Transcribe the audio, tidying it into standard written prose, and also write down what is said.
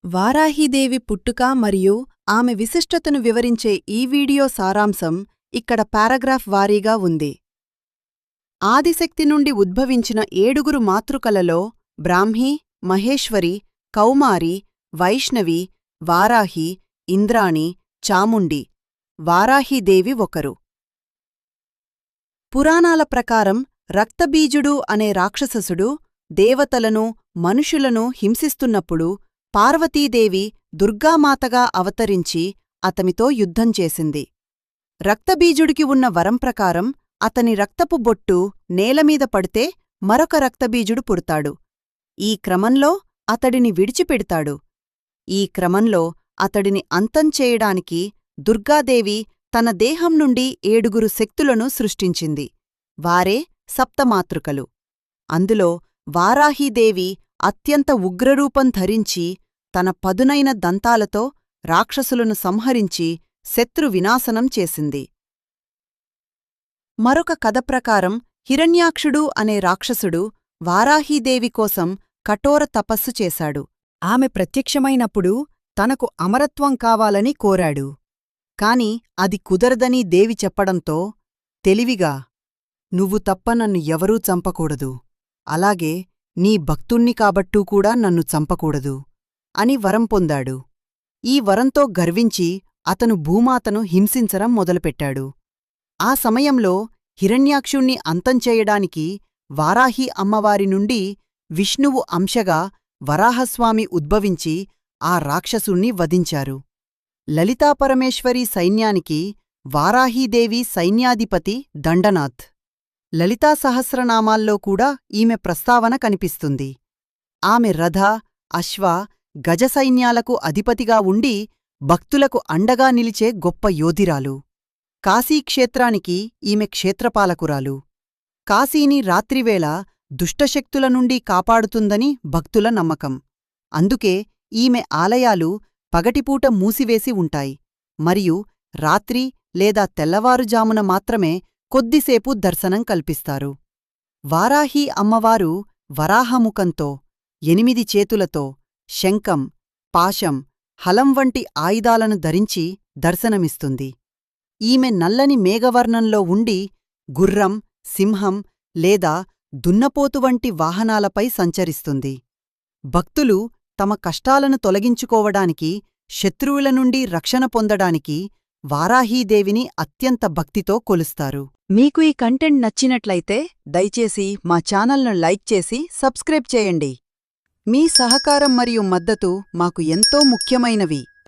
వారాహీదేవి పుట్టుక మరియు ఆమె విశిష్టతను వివరించే ఈ వీడియో సారాంశం ఇక్కడ పారాగ్రాఫ్ వారీగా ఉంది. ఆదిశక్తి నుండి ఉద్భవించిన 7 మాతృకలలో బ్రాహ్మీ, మహేశ్వరి, కౌమారి, వైష్ణవి, వారాహి, ఇంద్రాణి, చాముండి. వారాహీదేవి ఒకరు. పురాణాల ప్రకారం రక్తబీజుడు అనే రాక్షససుడు దేవతలను, మనుషులను హింసిస్తున్నప్పుడు పార్వతీదేవి దుర్గామాతగా అవతరించి అతనితో యుద్ధం చేసింది. రక్తబీజుడికి ఉన్న వరం ప్రకారం అతని రక్తపు బొట్టు నేలమీద పడితే మరొక రక్తబీజుడు పుడతాడు. ఈ క్రమంలో అతడిని విడిచిపెడతాడు. ఈ క్రమంలో అతడిని అంతం చేయడానికి దుర్గాదేవి తన దేహం నుండి 7 శక్తులను సృష్టించింది. వారే సప్తమాతృకలు. అందులో వారాహీదేవి అత్యంత ఉగ్రరూపం ధరించి తన పదునైన దంతాలతో రాక్షసులను సంహరించి శత్రు వినాశనం చేసింది. మరొక కథ ప్రకారం హిరణ్యాక్షుడు అనే రాక్షసుడు వారాహీదేవి కోసం కఠోర తపస్సు చేశాడు. ఆమె ప్రత్యక్షమైనప్పుడు తనకు అమరత్వం కావాలని కోరాడు. కాని అది కుదరదని దేవి చెప్పడంతో తెలివిగా, "నువ్వు తప్ప నన్ను ఎవరూ చంపకూడదు, అలాగే నీ భక్తుణ్ణి కాబట్టూ కూడా నన్ను చంపకూడదు" అని వరం పొందాడు. ఈ వరంతో గర్వించి అతను భూమాతను హింసించడం మొదలుపెట్టాడు. ఆ సమయంలో హిరణ్యాక్షుణ్ణి అంతంచేయడానికి వారాహి అమ్మవారి నుండి విష్ణువు అంశగా వరాహస్వామి ఉద్భవించి ఆ రాక్షసుణ్ణి వధించారు. లలితాపరమేశ్వరి సైన్యానికి వారాహీదేవి సైన్యాధిపతి దండనాథ్. లలితా సహస్రనామాల్లో కూడా ఈమె ప్రస్తావన కనిపిస్తుంది. ఆమె రథ, అశ్వ, గజసైన్యాలకు అధిపతిగా ఉండి భక్తులకు అండగా నిలిచే గొప్ప యోధిరాలు. కాశీక్షేత్రానికి ఈమె క్షేత్రపాలకురాలు. కాశీని రాత్రివేళ దుష్టశక్తుల నుండి కాపాడుతుందని భక్తుల నమ్మకం. అందుకే ఈమె ఆలయాలు పగటిపూట మూసివేసి ఉంటాయి మరియు రాత్రి లేదా తెల్లవారుజామున మాత్రమే కొద్దిసేపు దర్శనం కల్పిస్తారు. వారాహి అమ్మవారు వరాహముఖంతో, 8 చేతులతో, శంఖం, పాశం, హలం వంటి ఆయుధాలను ధరించి దర్శనమిస్తుంది. ఈమె నల్లని మేఘవర్ణంలో ఉండి గుర్రం, సింహం లేదా దున్నపోతు వంటి వాహనాలపై సంచరిస్తుంది. భక్తులు తమ కష్టాలను తొలగించుకోవడానికి, శత్రువుల నుండి రక్షణ పొందడానికి వారాహీదేవిని అత్యంత భక్తితో కొలుస్తారు. మీకు ఈ కంటెంట్ నచ్చినట్లయితే దయచేసి మా ఛానల్ను లైక్ చేసి సబ్స్క్రైబ్ చేయండి. మీ సహకారం మరియు మద్దతు మాకు ఎంతో ముఖ్యమైనవి.